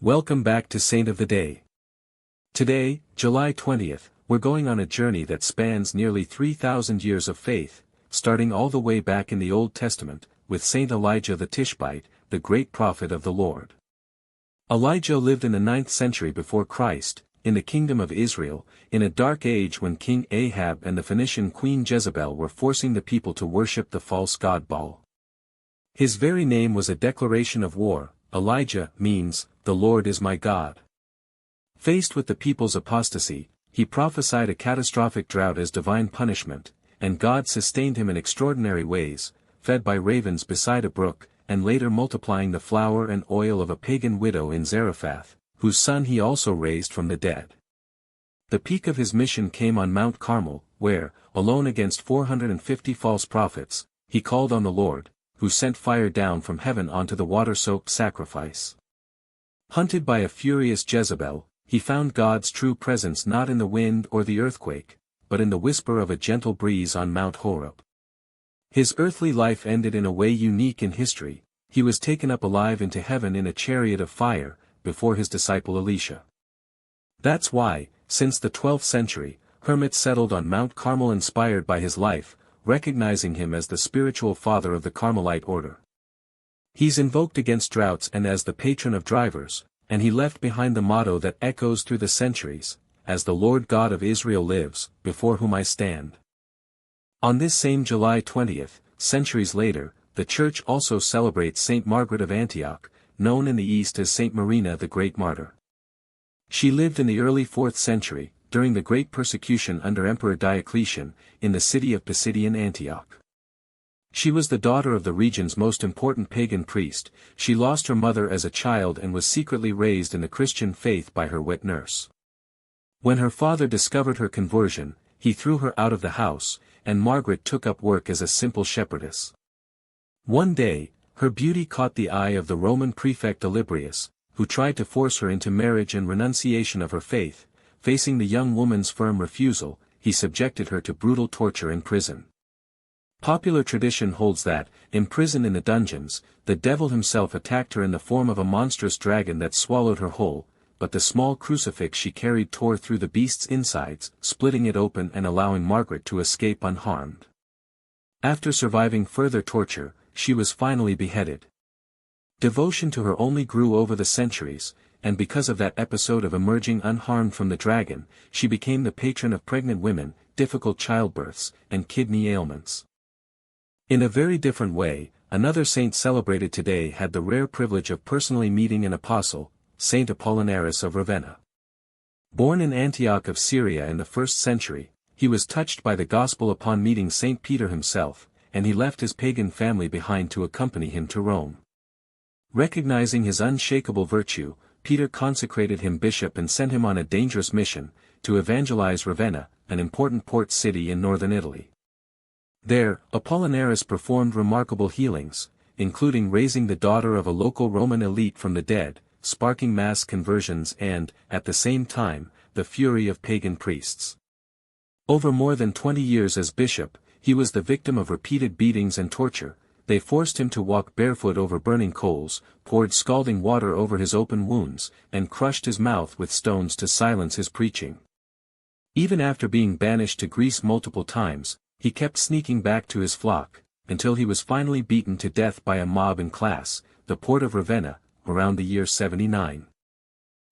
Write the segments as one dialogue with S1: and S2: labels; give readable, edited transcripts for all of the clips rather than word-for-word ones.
S1: Welcome back to Saint of the Day. Today, July 20th, we're going on a journey that spans nearly 3,000 years of faith, starting all the way back in the Old Testament, with Saint Elijah the Tishbite, the great prophet of the Lord. Elijah lived in the 9th century before Christ, in the kingdom of Israel, in a dark age when King Ahab and the Phoenician queen Jezebel were forcing the people to worship the false god Baal. His very name was a declaration of war. Elijah means, "The Lord is my God." Faced with the people's apostasy, he prophesied a catastrophic drought as divine punishment, and God sustained him in extraordinary ways, fed by ravens beside a brook, and later multiplying the flour and oil of a pagan widow in Zarephath, whose son he also raised from the dead. The peak of his mission came on Mount Carmel, where, alone against 450 false prophets, he called on the Lord, who sent fire down from heaven onto the water-soaked sacrifice. Hunted by a furious Jezebel, he found God's true presence not in the wind or the earthquake, but in the whisper of a gentle breeze on Mount Horeb. His earthly life ended in a way unique in history. He was taken up alive into heaven in a chariot of fire, before his disciple Elisha. That's why, since the 12th century, hermits settled on Mount Carmel inspired by his life, recognizing him as the spiritual father of the Carmelite order. He's invoked against droughts and as the patron of drivers, and he left behind the motto that echoes through the centuries, "As the Lord God of Israel lives, before whom I stand." On this same July 20th, centuries later, the Church also celebrates Saint Margaret of Antioch, known in the East as Saint Marina the Great Martyr. She lived in the early 4th century, during the great persecution under Emperor Diocletian, in the city of Pisidian Antioch. She was the daughter of the region's most important pagan priest. She lost her mother as a child and was secretly raised in the Christian faith by her wet nurse. When her father discovered her conversion, he threw her out of the house, and Margaret took up work as a simple shepherdess. One day, her beauty caught the eye of the Roman prefect Olybrius, who tried to force her into marriage and renunciation of her faith. Facing the young woman's firm refusal, he subjected her to brutal torture in prison. Popular tradition holds that, imprisoned in the dungeons, the devil himself attacked her in the form of a monstrous dragon that swallowed her whole, but the small crucifix she carried tore through the beast's insides, splitting it open and allowing Margaret to escape unharmed. After surviving further torture, she was finally beheaded. Devotion to her only grew over the centuries, and because of that episode of emerging unharmed from the dragon, she became the patron of pregnant women, difficult childbirths, and kidney ailments. In a very different way, another saint celebrated today had the rare privilege of personally meeting an apostle, Saint Apollinaris of Ravenna. Born in Antioch of Syria in the 1st century, he was touched by the gospel upon meeting Saint Peter himself, and he left his pagan family behind to accompany him to Rome. Recognizing his unshakable virtue, Peter consecrated him bishop and sent him on a dangerous mission, to evangelize Ravenna, an important port city in northern Italy. There, Apollinaris performed remarkable healings, including raising the daughter of a local Roman elite from the dead, sparking mass conversions and, at the same time, the fury of pagan priests. Over more than 20 years as bishop, he was the victim of repeated beatings and torture. They forced him to walk barefoot over burning coals, poured scalding water over his open wounds, and crushed his mouth with stones to silence his preaching. Even after being banished to Greece multiple times, he kept sneaking back to his flock, until he was finally beaten to death by a mob in Class, the port of Ravenna, around the year 79.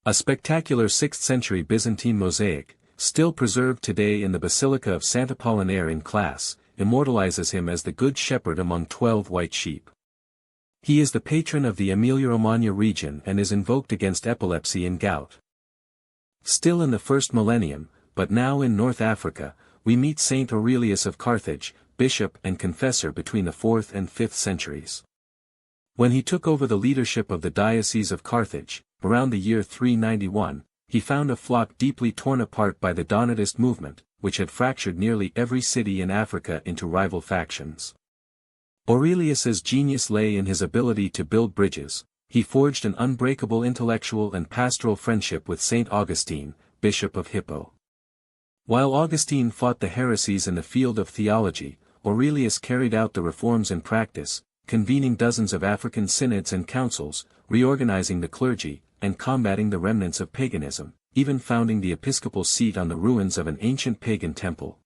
S1: A spectacular 6th-century Byzantine mosaic, still preserved today in the Basilica of Sant Apollinaire in Class, immortalizes him as the Good Shepherd among 12 white sheep. He is the patron of the Emilia-Romagna region and is invoked against epilepsy and gout. Still in the 1st millennium, but now in North Africa, we meet Saint Aurelius of Carthage, bishop and confessor between the 4th and 5th centuries. When he took over the leadership of the Diocese of Carthage, around the year 391, he found a flock deeply torn apart by the Donatist movement, which had fractured nearly every city in Africa into rival factions. Aurelius's genius lay in his ability to build bridges. He forged an unbreakable intellectual and pastoral friendship with Saint Augustine, Bishop of Hippo. While Augustine fought the heresies in the field of theology, Aurelius carried out the reforms in practice, convening dozens of African synods and councils, reorganizing the clergy, and combating the remnants of paganism, even founding the episcopal seat on the ruins of an ancient pagan temple.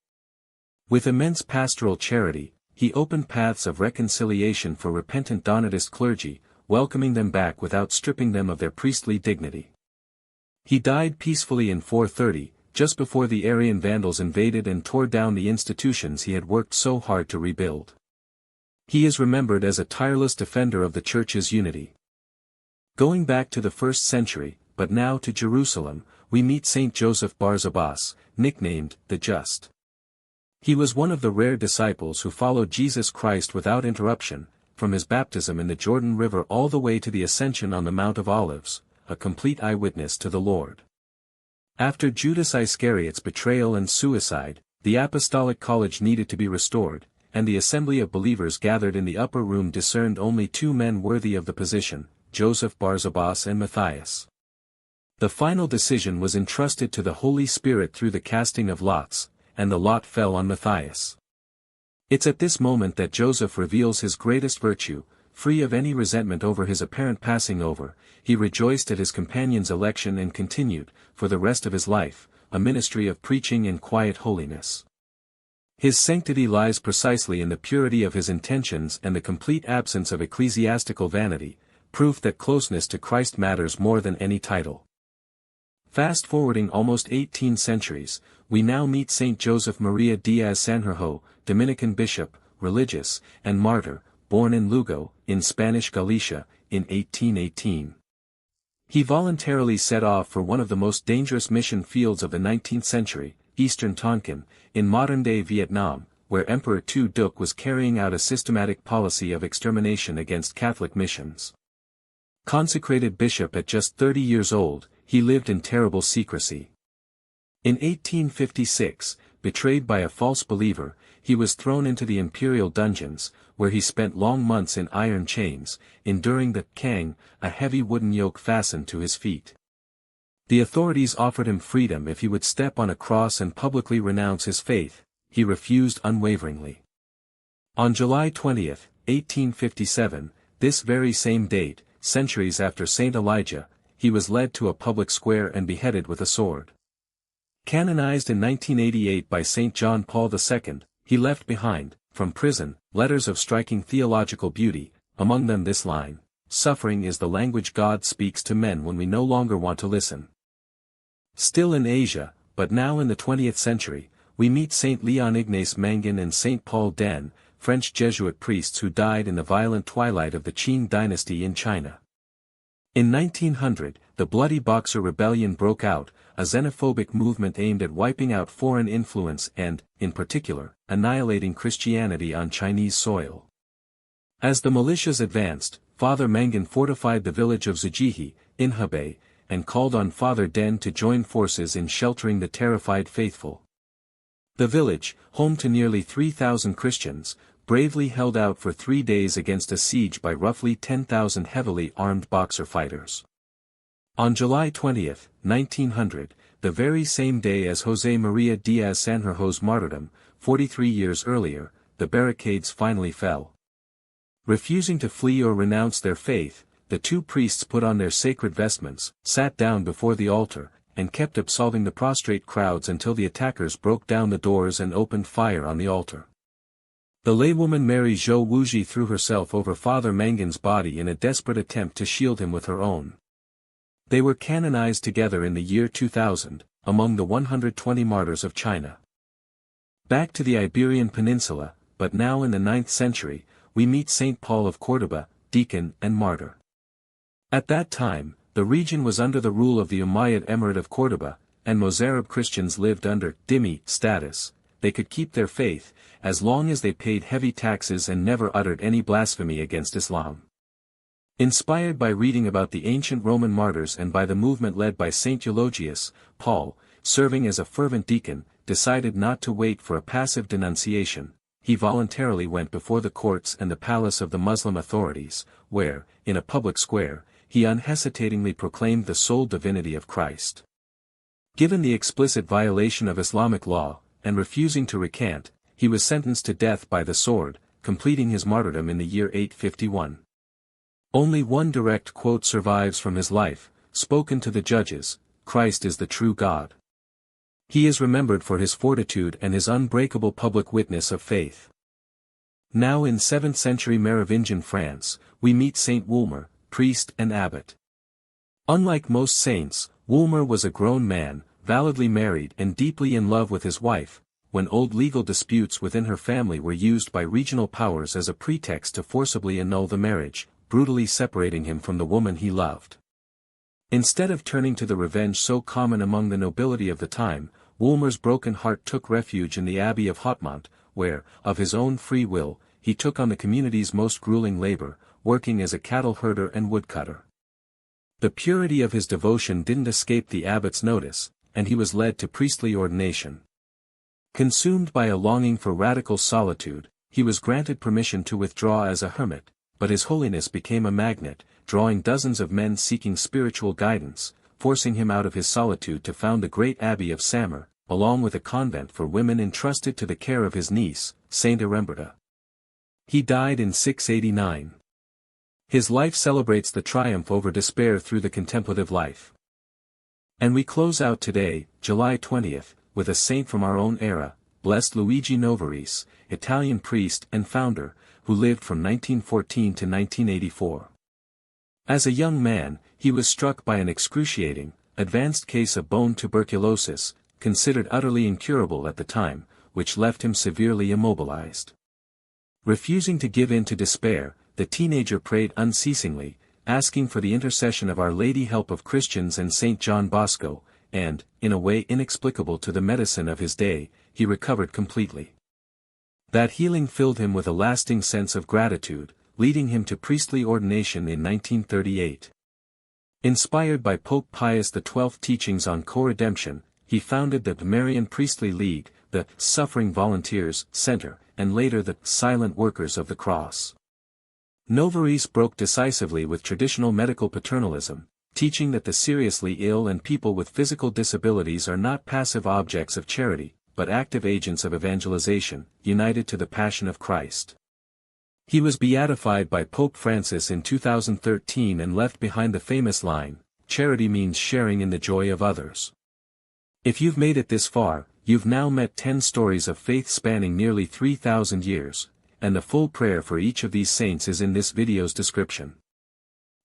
S1: With immense pastoral charity, he opened paths of reconciliation for repentant Donatist clergy, welcoming them back without stripping them of their priestly dignity. He died peacefully in 430, just before the Arian Vandals invaded and tore down the institutions he had worked so hard to rebuild. He is remembered as a tireless defender of the Church's unity. Going back to the 1st century, but now to Jerusalem, we meet Saint Joseph Barsabbas, nicknamed the Just. He was one of the rare disciples who followed Jesus Christ without interruption, from his baptism in the Jordan River all the way to the ascension on the Mount of Olives, a complete eyewitness to the Lord. After Judas Iscariot's betrayal and suicide, the Apostolic College needed to be restored, and the assembly of believers gathered in the upper room discerned only 2 men worthy of the position, Joseph Barsabbas and Matthias. The final decision was entrusted to the Holy Spirit through the casting of lots, and the lot fell on Matthias. It's at this moment that Joseph reveals his greatest virtue. Free of any resentment over his apparent passing over, he rejoiced at his companion's election and continued, for the rest of his life, a ministry of preaching and quiet holiness. His sanctity lies precisely in the purity of his intentions and the complete absence of ecclesiastical vanity, proof that closeness to Christ matters more than any title. Fast-forwarding almost 18 centuries, we now meet Saint Joseph Maria Díaz Sanjurjo, Dominican bishop, religious, and martyr, born in Lugo, in Spanish Galicia, in 1818. He voluntarily set off for one of the most dangerous mission fields of the 19th century, Eastern Tonkin, in modern-day Vietnam, where Emperor Tu Duc was carrying out a systematic policy of extermination against Catholic missions. Consecrated bishop at just 30 years old, he lived in terrible secrecy. In 1856, betrayed by a false believer, he was thrown into the imperial dungeons, where he spent long months in iron chains, enduring the kang, a heavy wooden yoke fastened to his feet. The authorities offered him freedom if he would step on a cross and publicly renounce his faith. He refused unwaveringly. On July 20, 1857, this very same date, centuries after Saint Elijah, he was led to a public square and beheaded with a sword. Canonized in 1988 by Saint John Paul II, he left behind, from prison, letters of striking theological beauty, among them this line: "Suffering is the language God speaks to men when we no longer want to listen." Still in Asia, but now in the 20th century, we meet Saint Léon-Ignace Mangin and Saint Paul Denn, French Jesuit priests who died in the violent twilight of the Qing dynasty in China. In 1900, the bloody Boxer Rebellion broke out, a xenophobic movement aimed at wiping out foreign influence and, in particular, annihilating Christianity on Chinese soil. As the militias advanced, Father Mangin fortified the village of Zujihe, in Hebei, and called on Father Denn to join forces in sheltering the terrified faithful. The village, home to nearly 3,000 Christians, bravely held out for 3 days against a siege by roughly 10,000 heavily armed Boxer fighters. On July 20, 1900, the very same day as José María Díaz Sanjurjo's martyrdom, 43 years earlier, the barricades finally fell. Refusing to flee or renounce their faith, the 2 priests put on their sacred vestments, sat down before the altar, and kept absolving the prostrate crowds until the attackers broke down the doors and opened fire on the altar. The laywoman Mary Jo Wuji threw herself over Father Mangin's body in a desperate attempt to shield him with her own. They were canonized together in the year 2000, among the 120 martyrs of China. Back to the Iberian Peninsula, but now in the 9th century, we meet Saint Paul of Córdoba, deacon and martyr. At that time, the region was under the rule of the Umayyad Emirate of Córdoba, and Mozarab Christians lived under dhimmi status. They could keep their faith, as long as they paid heavy taxes and never uttered any blasphemy against Islam. Inspired by reading about the ancient Roman martyrs and by the movement led by Saint Eulogius, Paul, serving as a fervent deacon, decided not to wait for a passive denunciation. He voluntarily went before the courts and the palace of the Muslim authorities, where, in a public square, he unhesitatingly proclaimed the sole divinity of Christ. Given the explicit violation of Islamic law, and refusing to recant, he was sentenced to death by the sword, completing his martyrdom in the year 851. Only one direct quote survives from his life, spoken to the judges, Christ is the true God. He is remembered for his fortitude and his unbreakable public witness of faith. Now in 7th century Merovingian France, we meet Saint Wulmar, priest and abbot. Unlike most saints, Wulmar was a grown man, validly married and deeply in love with his wife, when old legal disputes within her family were used by regional powers as a pretext to forcibly annul the marriage, brutally separating him from the woman he loved. Instead of turning to the revenge so common among the nobility of the time, Wulmar's broken heart took refuge in the Abbey of Hautmont, where, of his own free will, he took on the community's most grueling labor, working as a cattle herder and woodcutter. The purity of his devotion didn't escape the abbot's notice, and he was led to priestly ordination. Consumed by a longing for radical solitude, he was granted permission to withdraw as a hermit, but his holiness became a magnet, drawing dozens of men seeking spiritual guidance, forcing him out of his solitude to found the great abbey of Samar, along with a convent for women entrusted to the care of his niece, Saint Aremberta. He died in 689. His life celebrates the triumph over despair through the contemplative life. And we close out today, July 20th, with a saint from our own era, Blessed Luigi Novarese, Italian priest and founder, who lived from 1914 to 1984. As a young man, he was struck by an excruciating, advanced case of bone tuberculosis, considered utterly incurable at the time, which left him severely immobilized. Refusing to give in to despair, the teenager prayed unceasingly, asking for the intercession of Our Lady Help of Christians and Saint John Bosco, and, in a way inexplicable to the medicine of his day, he recovered completely. That healing filled him with a lasting sense of gratitude, leading him to priestly ordination in 1938. Inspired by Pope Pius XII's teachings on co-redemption, he founded the Marian Priestly League, the Suffering Volunteers Center, and later the Silent Workers of the Cross. Novarese broke decisively with traditional medical paternalism, teaching that the seriously ill and people with physical disabilities are not passive objects of charity, but active agents of evangelization, united to the Passion of Christ. He was beatified by Pope Francis in 2013 and left behind the famous line, "Charity means sharing in the joy of others." If you've made it this far, you've now met 10 stories of faith spanning nearly 3,000 years, and the full prayer for each of these saints is in this video's description.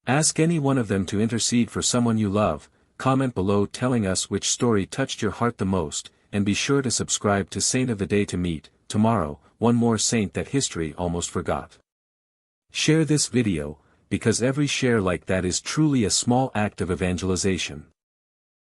S1: Ask any one of them to intercede for someone you love, comment below telling us which story touched your heart the most, and be sure to subscribe to Saint of the Day to meet, tomorrow, one more saint that history almost forgot. Share this video, because every share like that is truly a small act of evangelization.